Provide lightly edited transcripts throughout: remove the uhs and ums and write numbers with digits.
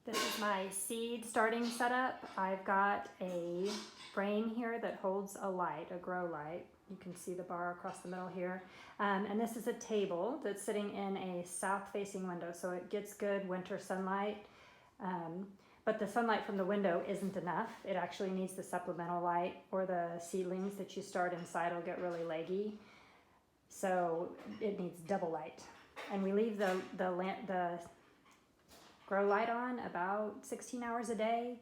This is my seed starting setup. I've got a frame here that holds a light, a grow light. You can see the bar across the middle here. And this is a table that's sitting in a south-facing window, so it gets good winter sunlight. But the sunlight from the window isn't enough. It actually needs the supplemental light, or the seedlings that you start inside will get really leggy. So it needs double light. And we leave the grow light on about 16 hours a day,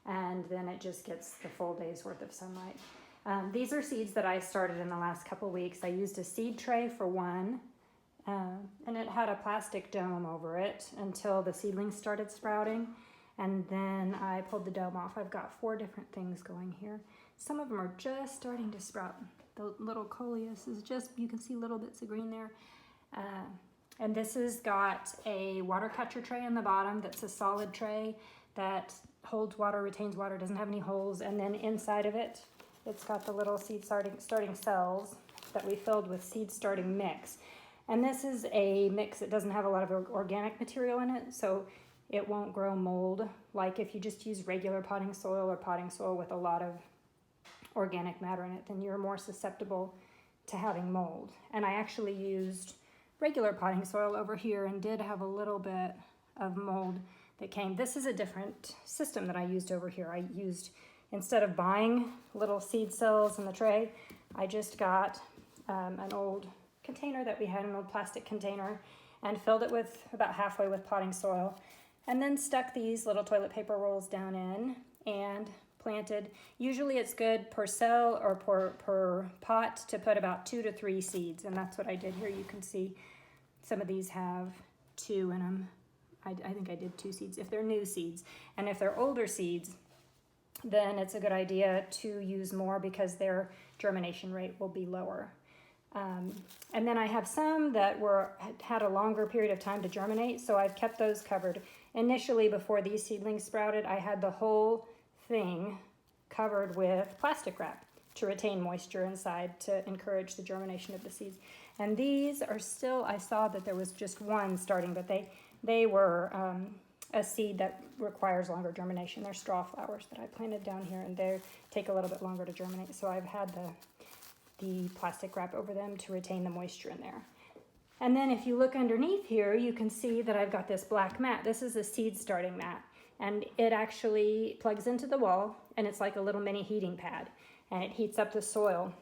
and then it just gets the full day's worth of sunlight. These are seeds that I started in the last couple weeks. I used a seed tray for one, and it had a plastic dome over it until the seedlings started sprouting, and then I pulled the dome off. I've got 4 different things going here. Some of them are just starting to sprout. The little coleus is just, you can see little bits of green there. And this has got a water catcher tray in the bottom that's a solid tray that holds water, retains water, doesn't have any holes. And then inside of it, it's got the little seed starting cells that we filled with seed starting mix. And this is a mix that doesn't have a lot of organic material in it, so it won't grow mold. Like if you just use regular potting soil or potting soil with a lot of organic matter in it, then you're more susceptible to having mold. And I actually used regular potting soil over here and did have a little bit of mold that came. This is a different system that I used over here. I used, instead of buying little seed cells in the tray, I just got an old container that we had, an old plastic container, and filled it with about halfway with potting soil, and then stuck these little toilet paper rolls down in and planted. Usually it's good per cell or per pot to put about 2 to 3 seeds, and that's what I did here. You can see some of these have 2 in them. I think I did 2 seeds if they're new seeds, and if they're older seeds, then it's a good idea to use more because their germination rate will be lower. And then I have some that had a longer period of time to germinate, so I've kept those covered. Initially, before these seedlings sprouted, I had the whole thing covered with plastic wrap to retain moisture inside to encourage the germination of the seeds. And these are still, I saw that there was just one starting, but they were a seed that requires longer germination. They're straw flowers that I planted down here, and they take a little bit longer to germinate. So I've had the plastic wrap over them to retain the moisture in there. And then if you look underneath here, you can see that I've got this black mat. This is a seed starting mat, and it actually plugs into the wall, and it's like a little mini heating pad, and it heats up the soil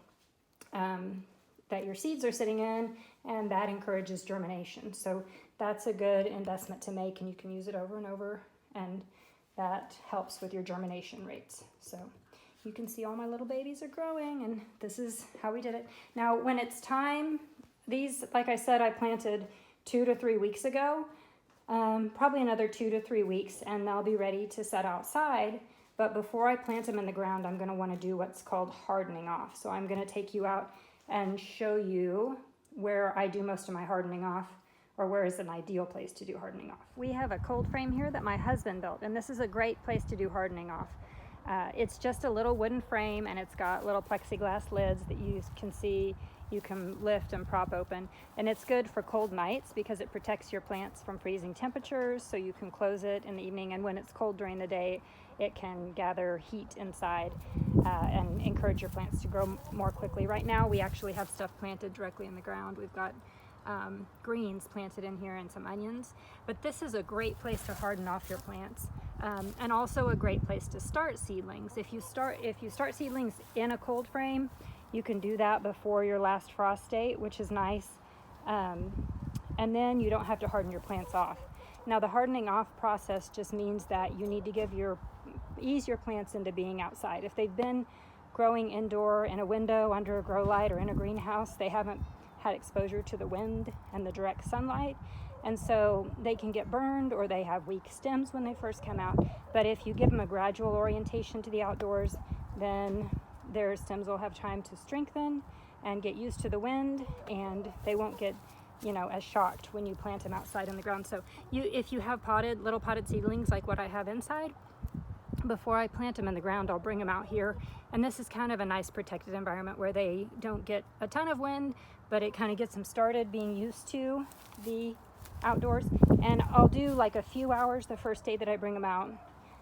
that your seeds are sitting in, and that encourages germination. So that's a good investment to make, and you can use it over and over, and that helps with your germination rates. So you can see all my little babies are growing, and this is how we did it. Now, when it's time, these, like I said, I planted 2 to 3 weeks ago, probably another 2 to 3 weeks, and they'll be ready to set outside. But before I plant them in the ground, I'm gonna wanna do what's called hardening off. So I'm gonna take you out and show you where I do most of my hardening off, or where is an ideal place to do hardening off. We have a cold frame here that my husband built, and this is a great place to do hardening off. It's just a little wooden frame, and it's got little plexiglass lids that you can see you can lift and prop open. And it's good for cold nights because it protects your plants from freezing temperatures, so you can close it in the evening, and when it's cold during the day, it can gather heat inside and encourage your plants to grow more quickly. Right now, we actually have stuff planted directly in the ground. We've got greens planted in here and some onions, but this is a great place to harden off your plants, and also a great place to start seedlings. If you start seedlings in a cold frame, you can do that before your last frost date, which is nice, and then you don't have to harden your plants off. Now, the hardening off process just means that you need to ease your plants into being outside. If they've been growing indoor in a window under a grow light or in a greenhouse, they haven't had exposure to the wind and the direct sunlight, and so they can get burned, or they have weak stems when they first come out. But if you give them a gradual orientation to the outdoors, then their stems will have time to strengthen and get used to the wind, and they won't get as shocked when you plant them outside in the ground. So if you have little potted seedlings like what I have inside, before I plant them in the ground, I'll bring them out here, and this is kind of a nice protected environment where they don't get a ton of wind, but it kind of gets them started being used to the outdoors, and I'll do like a few hours the first day that I bring them out,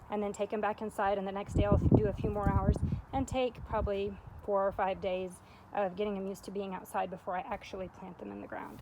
and then take them back inside, and the next day I'll do a few more hours, and take probably 4 or 5 days of getting them used to being outside before I actually plant them in the ground.